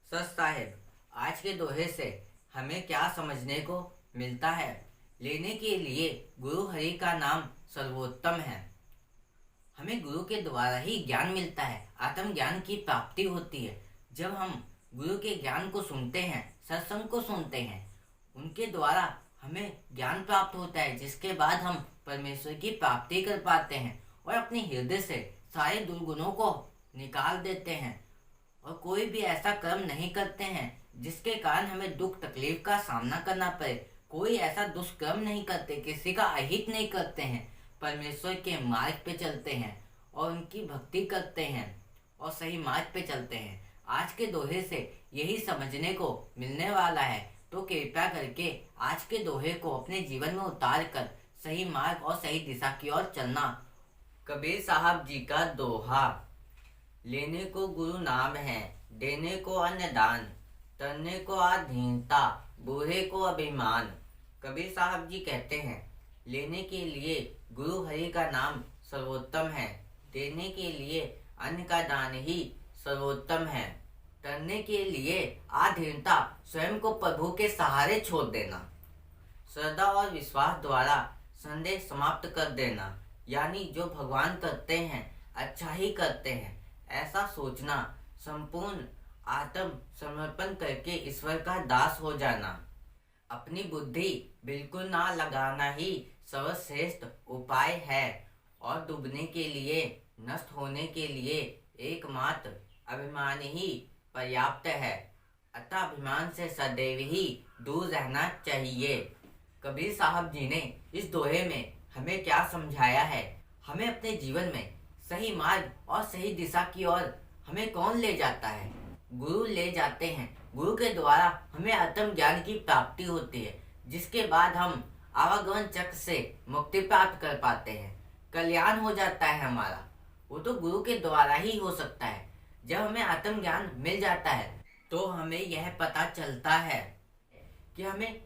सच साहेब, आज के दोहे से हमें क्या समझने को मिलता है। लेने के लिए गुरु हरि का नाम सर्वोत्तम है। हमें गुरु के द्वारा ही ज्ञान मिलता है, आत्म ज्ञान की प्राप्ति होती है। जब हम गुरु के ज्ञान को सुनते हैं, सत्संग को सुनते हैं, उनके द्वारा हमें ज्ञान प्राप्त होता है, जिसके बाद हम परमेश्वर की प्राप्ति कर पाते हैं और अपने हृदय से सारे दुर्गुणों को निकाल देते हैं और कोई भी ऐसा कर्म नहीं करते हैं जिसके कारण हमें दुख तकलीफ का सामना करना पड़े। कोई ऐसा दुष्कर्म नहीं करते, किसी का अहित नहीं करते हैं, परमेश्वर के मार्ग पे चलते हैं और उनकी भक्ति करते हैं और सही मार्ग पे चलते हैं। आज के दोहे से यही समझने को मिलने वाला है, तो कृपया करके आज के दोहे को अपने जीवन में उतार कर सही मार्ग और सही दिशा की ओर चलना। कबीर साहब जी का दोहा। लेने को गुरु नाम है, देने को अन्नदान, तरने को अधीनता, बूढ़े को अभिमान। कबीर साहब जी कहते हैं, लेने के लिए गुरु हरि का नाम सर्वोत्तम है, देने के लिए अन्न का दान ही सर्वोत्तम है, तरने के लिए अधीनता, स्वयं को प्रभु के सहारे छोड़ देना, श्रद्धा और विश्वास द्वारा संदेह समाप्त कर देना, यानी जो भगवान करते हैं अच्छा ही करते हैं ऐसा सोचना, संपूर्ण आत्म समर्पण करके ईश्वर का दास हो जाना, अपनी बुद्धि बिल्कुल ना लगाना ही सर्वश्रेष्ठ उपाय है और डूबने के लिए, नष्ट होने के लिए एकमात्र अभिमान ही पर्याप्त है। अतः अभिमान से सदैव ही दूर रहना चाहिए। कबीर साहब जी ने इस दोहे में हमें क्या समझाया है, हमें अपने जीवन में सही मार्ग और सही दिशा की ओर हमें कौन ले जाता है? गुरु ले जाते हैं। गुरु के द्वारा हमें आत्म ज्ञान की प्राप्ति होती है, जिसके बाद हम आवागमन चक्र से मुक्ति प्राप्त कर पाते हैं, कल्याण हो जाता है हमारा। वो तो गुरु के द्वारा ही हो सकता है। जब हमें आत्म ज्ञान मिल जाता है तो हमें यह पता चलता है कि हमें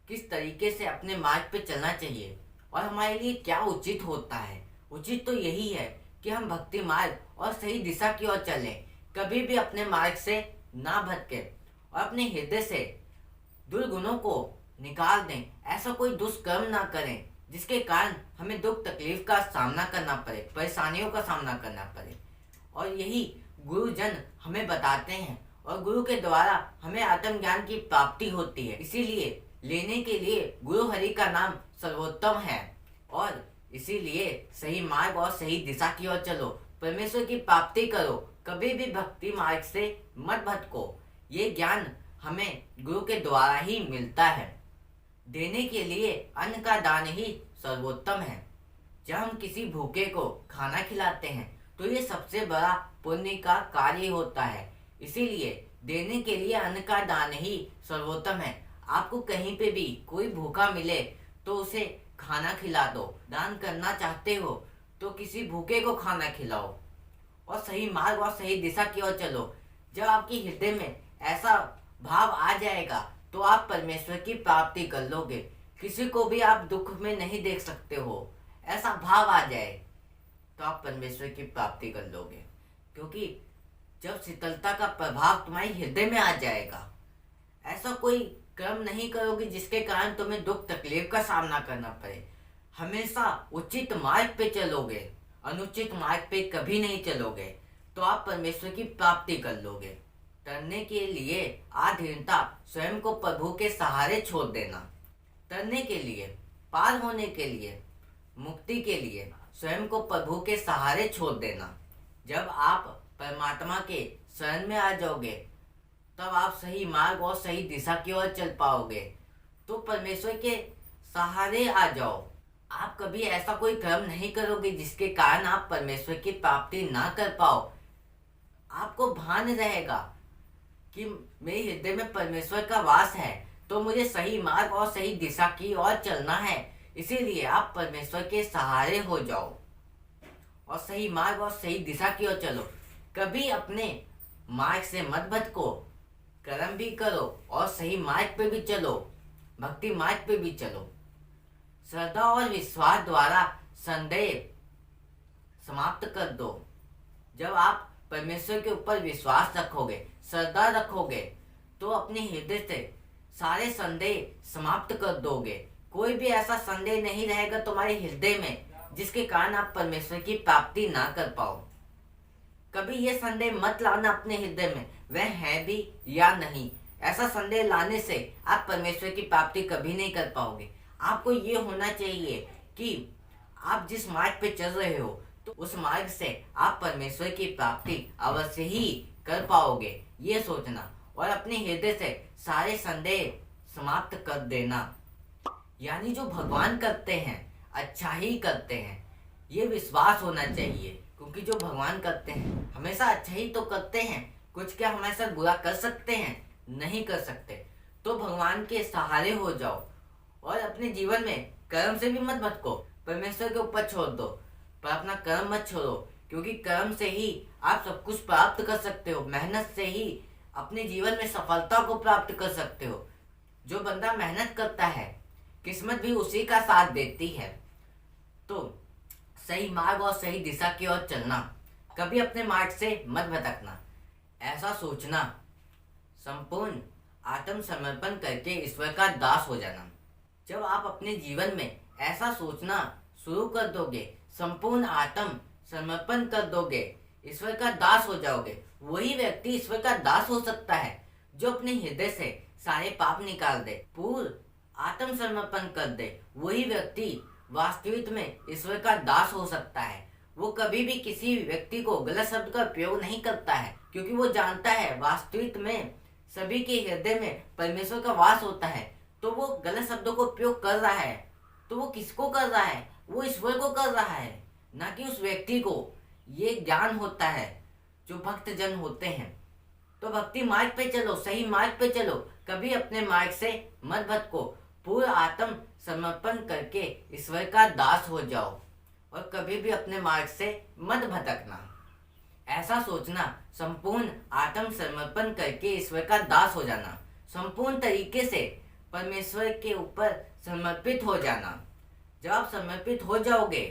किस तरीके से अपने मार्ग पे चलना चाहिए और हमारे लिए क्या उचित होता है। उचित तो यही है कि हम भक्ति मार्ग और सही दिशा की ओर चलें, कभी भी अपने मार्ग से ना भटके और अपने हृदय से दुर्गुणों को निकाल दें। ऐसा कोई दुष्कर्म ना करें जिसके कारण हमें दुख तकलीफ का सामना करना पड़े, परेशानियों का सामना करना पड़े। और यही गुरुजन हमें बताते हैं और गुरु के द्वारा हमें आत्म ज्ञान की प्राप्ति होती है। इसीलिए लेने के लिए गुरु हरि का नाम सर्वोत्तम है और इसीलिए सही मार्ग और सही दिशा की ओर चलो, परमेश्वर की प्राप्ति करो, कभी भी भक्ति मार्ग से मत भटको। ये ज्ञान हमें गुरु के द्वारा ही मिलता है। देने के लिए अन्न का दान ही सर्वोत्तम है। जब हम किसी भूखे को खाना खिलाते हैं तो ये सबसे बड़ा पुण्य का कार्य होता है। इसीलिए देने के लिए अन्न का दान ही सर्वोत्तम है। आपको कहीं पे भी कोई भूखा मिले तो उसे खाना खिला दो। दान करना चाहते हो तो किसी भूखे को खाना खिलाओ और सही मार्ग और सही दिशा की ओर चलो। जब आपके हृदय में ऐसा भाव आ जाएगा तो आप परमेश्वर की प्राप्ति कर लोगे। किसी को भी आप दुख में नहीं देख सकते हो, ऐसा भाव आ जाए तो आप परमेश्वर की प्राप्ति कर लोगे। क्योंकि जब शीतलता का प्रभाव तुम्हारे हृदय में आ जाएगा, ऐसा कोई कर्म नहीं करोगे जिसके कारण तुम्हें दुख तकलीफ का सामना करना पड़े। हमेशा उचित मार्ग पे चलोगे, अनुचित मार्ग पे कभी नहीं चलोगे, तो आप परमेश्वर की प्राप्ति कर लोगे। तरने के लिए अधीनता, स्वयं को प्रभु के सहारे छोड़ देना। तरने के लिए, पार होने के लिए, मुक्ति के लिए स्वयं को प्रभु के सहारे छोड़ देना। जब आप परमात्मा के शरण में आ जाओगे तब आप सही मार्ग और सही दिशा की ओर चल पाओगे। तो परमेश्वर के सहारे आ जाओ। आप कभी ऐसा कोई कर्म नहीं करोगे जिसके कारण आप परमेश्वर की प्राप्ति ना कर पाओ। आपको भान रहेगा कि मेरे हृदय में परमेश्वर का वास है, तो मुझे सही मार्ग और सही दिशा की ओर चलना है। इसीलिए आप परमेश्वर के सहारे हो जाओ और सही मार्ग और सही दिशा की ओर चलो। कभी अपने मार्ग से मत भटको, कर्म भी करो और सही मार्ग पे भी चलो, भक्ति मार्ग पे भी चलो। श्रद्धा और विश्वास द्वारा संदेह समाप्त कर दो। जब आप परमेश्वर के ऊपर विश्वास रखोगे श्रद्धा रखोगे तो अपने हृदय से सारे संदेह समाप्त कर दोगे। कोई भी ऐसा संदेह नहीं रहेगा तुम्हारे हृदय में जिसके कारण आप परमेश्वर की प्राप्ति ना कर पाओ। कभी ये संदेह मत लाना अपने हृदय में वह है भी या नहीं। ऐसा संदेह लाने से आप परमेश्वर की प्राप्ति कभी नहीं कर पाओगे। आपको ये होना चाहिए कि आप जिस मार्ग पे चल रहे हो तो उस मार्ग से आप परमेश्वर की प्राप्ति अवश्य ही कर पाओगे, ये सोचना। और अपने हृदय से सारे संदेह समाप्त कर देना। यानी जो भगवान करते हैं अच्छा ही करते हैं, ये विश्वास होना चाहिए। क्योंकि जो भगवान करते हैं हमेशा अच्छा ही तो करते हैं। कुछ क्या हमेशा बुरा कर सकते हैं? नहीं कर सकते। तो भगवान के सहारे हो जाओ और अपने जीवन में कर्म से भी मत भटको, परमेश्वर के ऊपर छोड़ दो, पर अपना कर्म मत छोड़ो। क्योंकि कर्म से ही आप सब कुछ प्राप्त कर सकते हो। मेहनत से ही अपने जीवन में सफलता को प्राप्त कर सकते हो। जो बंदा मेहनत करता है किस्मत भी उसी का साथ देती है। तो सही मार्ग और सही दिशा की ओर चलना, कभी अपने मार्ग से मत भटकना। ऐसा सोचना, संपूर्ण आत्मसमर्पण करके ईश्वर का दास हो जाना। जब आप अपने जीवन में ऐसा सोचना शुरू कर दोगे, संपूर्ण आत्म समर्पण कर दोगे, ईश्वर का दास हो जाओगे, वही व्यक्ति ईश्वर का दास हो सकता है जो अपने हृदय से सारे पाप निकाल दे, पूर्ण आत्म समर्पण कर दे। वही व्यक्ति वास्तविक में ईश्वर का दास हो सकता है। वो कभी भी किसी व्यक्ति को गलत शब्द का प्रयोग नहीं करता है, क्योंकि वो जानता है वास्तविक में सभी के हृदय में परमेश्वर का वास होता है। तो वो गलत शब्दों को प्रयोग कर रहा है तो वो किसको कर रहा है? वो ईश्वर को कर रहा है, ना कि उस व्यक्ति को। ये ज्ञान होता है जो भक्त जन होते हैं। तो भक्ति मार्ग पे चलो, सही मार्ग पे चलो, कभी अपने मार्ग से मत भटको। पूर्ण आत्म समर्पण करके ईश्वर का दास हो जाओ और कभी भी अपने मार्ग से मत भटकना। ऐसा सोचना, संपूर्ण आत्म समर्पण करके ईश्वर का दास हो जाना, संपूर्ण तरीके से परमेश्वर के ऊपर समर्पित हो जाना। जब आप समर्पित हो जाओगे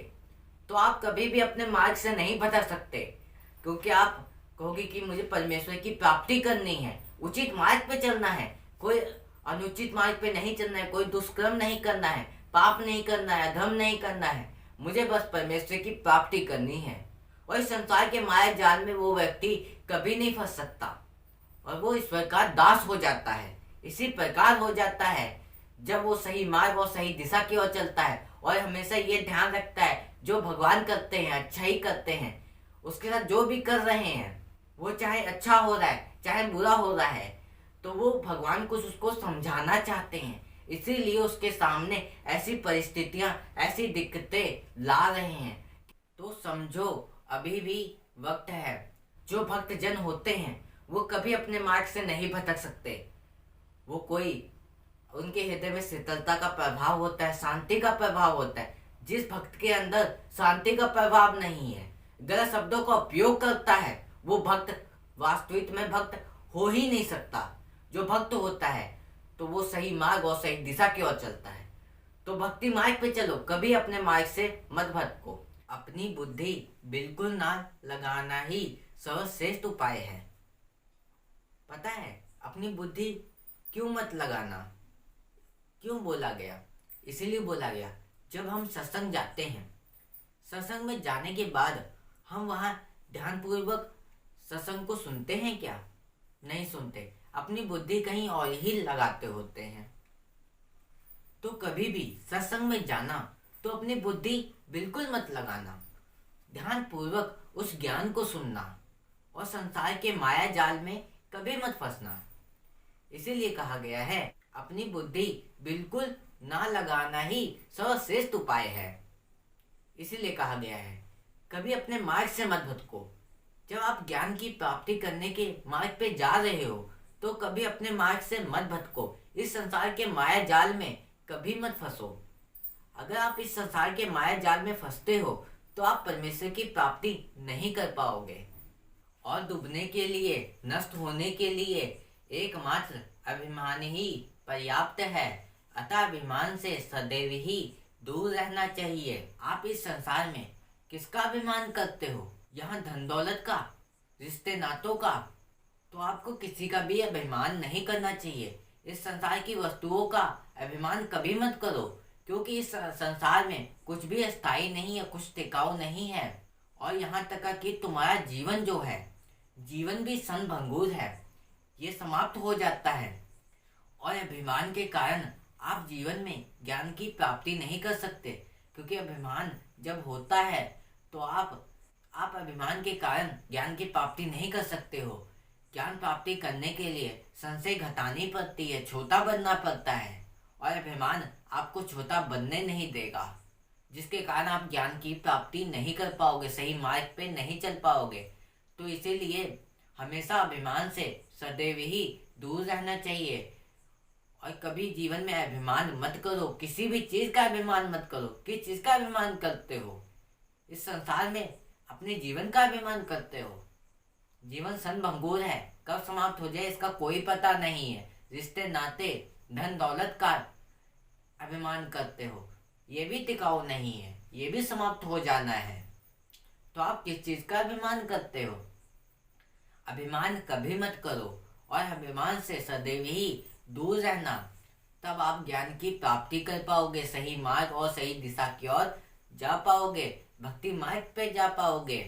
तो आप कभी भी अपने मार्ग से नहीं भटक सकते। क्योंकि आप कहोगे कि मुझे परमेश्वर की प्राप्ति करनी है, उचित मार्ग पे चलना है, कोई अनुचित मार्ग पे नहीं चलना है, कोई दुष्कर्म नहीं करना है, पाप नहीं करना है, अधर्म नहीं करना है, मुझे बस परमेश्वर की प्राप्ति करनी है। और इस संसार के माया जाल में वो व्यक्ति कभी नहीं फंस सकता और वो ईश्वर का दास हो जाता है। इसी प्रकार हो जाता है जब वो सही मार्ग और सही दिशा की ओर चलता है और हमेशा ये ध्यान रखता है जो भगवान करते हैं अच्छा ही करते हैं। उसके साथ जो भी कर रहे हैं वो चाहे अच्छा हो रहा है चाहे बुरा हो रहा है, तो वो भगवान कुछ उसको समझाना चाहते हैं, इसीलिए उसके सामने ऐसी परिस्थितियां ऐसी दिक्कतें ला रहे हैं। तो समझो अभी भी वक्त है। जो भक्त जन होते हैं वो कभी अपने मार्ग से नहीं भटक सकते। वो कोई उनके हृदय में शीतलता का प्रभाव होता है, शांति का प्रभाव होता है। जिस भक्त के अंदर शांति का प्रभाव नहीं है, गलत शब्दों का उपयोग करता है, वो भक्त वास्तविक में भक्त हो ही नहीं सकता। जो भक्त होता है तो वो सही मार्ग और सही दिशा की ओर चलता है। तो भक्ति मार्ग पे चलो, कभी अपने मार्ग से मत भटको। अपनी बुद्धि बिल्कुल ना लगाना ही सर्वश्रेष्ठ उपाय है। पता है अपनी बुद्धि क्यों मत लगाना, क्यों बोला गया? इसीलिए बोला गया, जब हम सत्संग जाते हैं, सत्संग में जाने के बाद हम वहाँ ध्यानपूर्वक सत्संग को सुनते हैं क्या? नहीं सुनते, अपनी बुद्धि कहीं और ही लगाते होते हैं। तो कभी भी सत्संग में जाना तो अपनी बुद्धि बिल्कुल मत लगाना, ध्यानपूर्वक उस ज्ञान को सुनना और संसार के माया जाल में कभी मत फंसना। इसीलिए कहा गया है अपनी बुद्धि बिल्कुल ना लगाना ही सर्वश्रेष्ठ उपाय है। इसीलिए कहा गया है कभी अपने मार्ग से मत भटको। जब आप ज्ञान की प्राप्ति करने के मार्ग पे जा रहे हो तो कभी अपने मार्ग से मत भटको। इस संसार के माया जाल में कभी मत फंसो। अगर आप इस संसार के माया जाल में फंसते हो तो आप परमेश्वर की प्राप्ति नहीं कर पाओगे। और डूबने के लिए, नष्ट होने के लिए एकमात्र अभिमान ही पर्याप्त है। अतः अभिमान से सदैव ही दूर रहना चाहिए। आप इस संसार में किसका अभिमान करते हो? यहाँ धन दौलत का, रिश्ते नातों का, तो आपको किसी का भी अभिमान नहीं करना चाहिए। इस संसार की वस्तुओं का अभिमान कभी मत करो, क्योंकि इस संसार में कुछ भी अस्थायी नहीं है, कुछ टिकाऊ नहीं है। और यहाँ तक कि तुम्हारा जीवन जो है, जीवन भी क्षणभंगुर है, ये समाप्त हो जाता है। और अभिमान के कारण आप जीवन में ज्ञान की प्राप्ति नहीं कर सकते, क्योंकि अभिमान जब होता है तो आप अभिमान के कारण ज्ञान की प्राप्ति नहीं कर सकते हो। ज्ञान प्राप्ति करने के लिए संशय घटानी पड़ती है, छोटा बनना पड़ता है, और अभिमान आपको छोटा बनने नहीं देगा, जिसके कारण आप ज्ञान की प्राप्ति नहीं कर पाओगे, सही मार्ग पे नहीं चल पाओगे। तो इसीलिए हमेशा अभिमान से सदैव ही दूर रहना चाहिए। और कभी जीवन में अभिमान मत करो, किसी भी चीज का अभिमान मत करो। किस चीज का अभिमान करते हो? इस संसार में अपने जीवन का अभिमान करते हो। जीवन क्षणभंगुर है, कब समाप्त हो जाए इसका कोई पता नहीं है। रिश्ते नाते धन दौलत का अभिमान करते हो, ये भी टिकाऊ नहीं है, ये भी समाप्त हो जाना है। तो आप किस चीज का अभिमान करते हो? अभिमान कभी मत करो, और अभिमान से सदैव ही दूर रहना। तब आप ज्ञान की प्राप्ति कर पाओगे, सही मार्ग और सही दिशा की ओर जा पाओगे, भक्ति मार्ग पे जा पाओगे,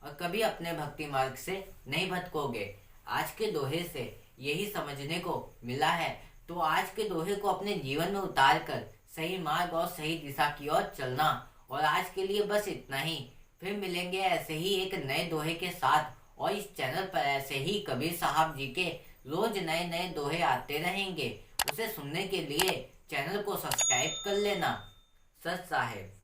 और कभी अपने भक्ति मार्ग से नहीं भटकोगे। आज के दोहे से यही समझने को मिला है। तो आज के दोहे को अपने जीवन में उतार कर सही मार्ग और सही दिशा की ओर चलना। और आज के लिए बस इतना ही। फिर मिलेंगे ऐसे ही एक नए दोहे के साथ, और इस चैनल पर ऐसे ही कबीर साहब जी के रोज नए नए दोहे आते रहेंगे। उसे सुनने के लिए चैनल को सब्सक्राइब कर लेना। सत साहेब।